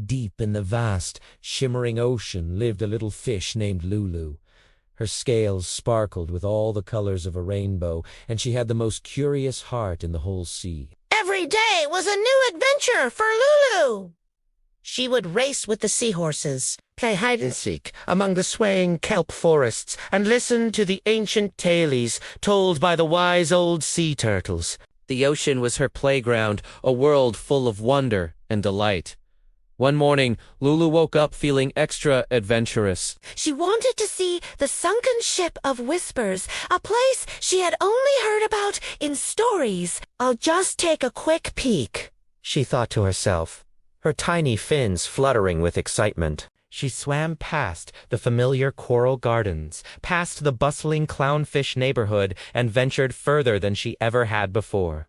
Deep in the vast, shimmering ocean lived a little fish named Lulu. Her scales sparkled with all the colors of a rainbow, and she had the most curious heart in the whole sea. Every day was a new adventure for Lulu. She would race with the seahorses, play hide-and-seek among the swaying kelp forests, and listen to the ancient tales told by the wise old sea turtles. The ocean was her playground, a world full of wonder and delight. One morning, Lulu woke up feeling extra adventurous. She wanted to see the sunken ship of whispers, a place she had only heard about in stories. "I'll just take a quick peek," she thought to herself, her tiny fins fluttering with excitement. She swam past the familiar coral gardens, past the bustling clownfish neighborhood, and ventured further than she ever had before.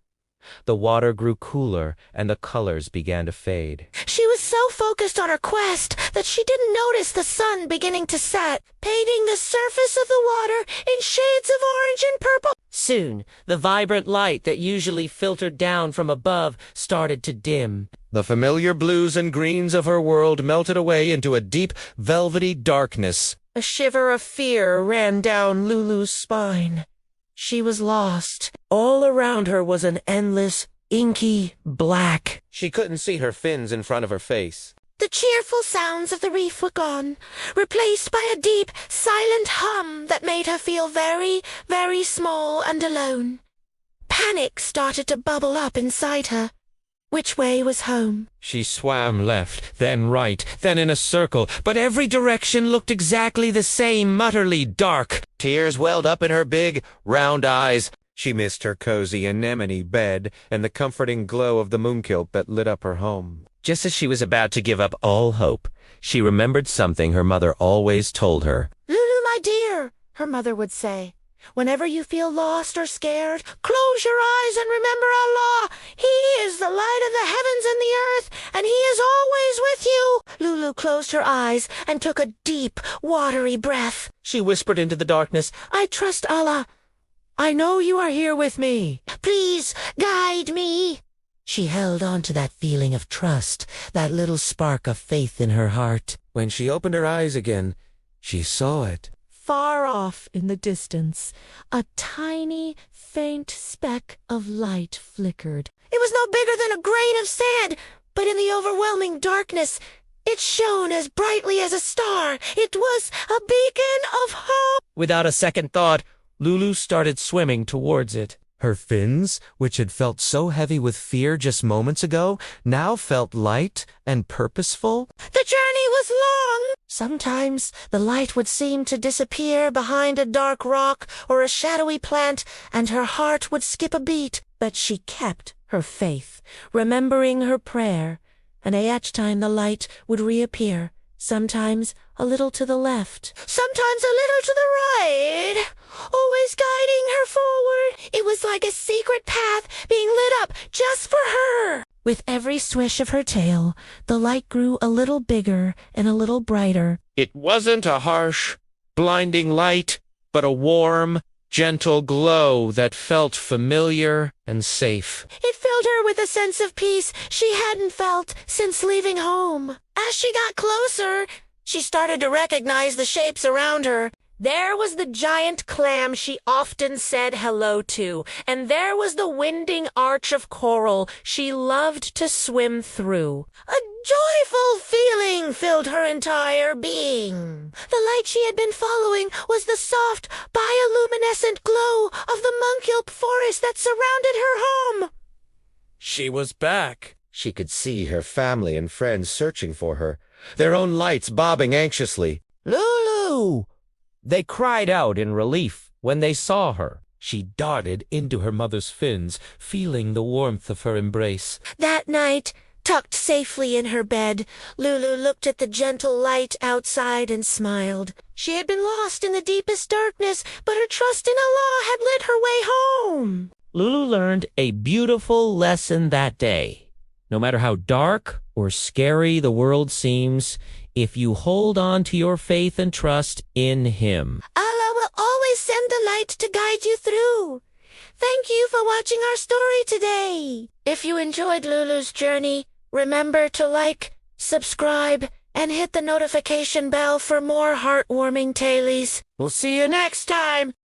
The water grew cooler, and the colors began to fade. She was so focused on her quest that she didn't notice the sun beginning to set, painting the surface of the water in shades of orange and purple. Soon, the vibrant light that usually filtered down from above started to dim. The familiar blues and greens of her world melted away into a deep, velvety darkness. A shiver of fear ran down Lulu's spine. She was lost. All around her was an endless, inky black. She couldn't see her fins in front of her face. The cheerful sounds of the reef were gone, replaced by a deep, silent hum that made her feel very, very small and alone. Panic started to bubble up inside her. Which way was home? She swam left, then right, then in a circle, but every direction looked exactly the same, utterly dark. Tears welled up in her big, round eyes. She missed her cozy anemone bed and the comforting glow of the mooncalf that lit up her home. Just as she was about to give up all hope, she remembered something her mother always told her. "Lulu, my dear," her mother would say, "whenever you feel lost or scared, close your eyes and remember Allah. He is the light of the heavens and the earth, and He is always with you." Lulu closed her eyes and took a deep, watery breath. She whispered into the darkness, "I trust Allah. I know you are here with me. Please guide me." She held on to that feeling of trust, that little spark of faith in her heart. When she opened her eyes again, she saw it. Far off in the distance, a tiny, faint speck of light flickered. It was no bigger than a grain of sand, but in the overwhelming darkness, it shone as brightly as a star. It was a beacon of hope. Without a second thought, Lulu started swimming towards it. Her fins, which had felt so heavy with fear just moments ago, now felt light and purposeful. The journey was long. Sometimes the light would seem to disappear behind a dark rock or a shadowy plant, and her heart would skip a beat. But she kept her faith, remembering her prayer, and each time the light would reappear, sometimes a little to the left, sometimes a little to the right, always guiding her forward. It was like a secret path being lit up just for her. With every swish of her tail, the light grew a little bigger and a little brighter. It wasn't a harsh, blinding light, but a warm, gentle glow that felt familiar and safe. It filled her with a sense of peace she hadn't felt since leaving home. As she got closer, she started to recognize the shapes around her. There was the giant clam she often said hello to, and there was the winding arch of coral she loved to swim through. A joyful feeling filled her entire being. The light she had been following was the soft, bioluminescent glow of the mooncalf forest that surrounded her home. She was back. She could see her family and friends searching for her, their own lights bobbing anxiously. "Lulu!" They cried out in relief when they saw her. She darted into her mother's fins, feeling the warmth of her embrace. That night, tucked safely in her bed, Lulu looked at the gentle light outside and smiled. She had been lost in the deepest darkness, but her trust in Allah had lit her way home. Lulu learned a beautiful lesson that day. No matter how dark or scary the world seems, if you hold on to your faith and trust in Him, Allah will always send the light to guide you through. Thank you for watching our story today. If you enjoyed Lulu's journey, remember to like, subscribe, and hit the notification bell for more heartwarming tales. We'll see you next time.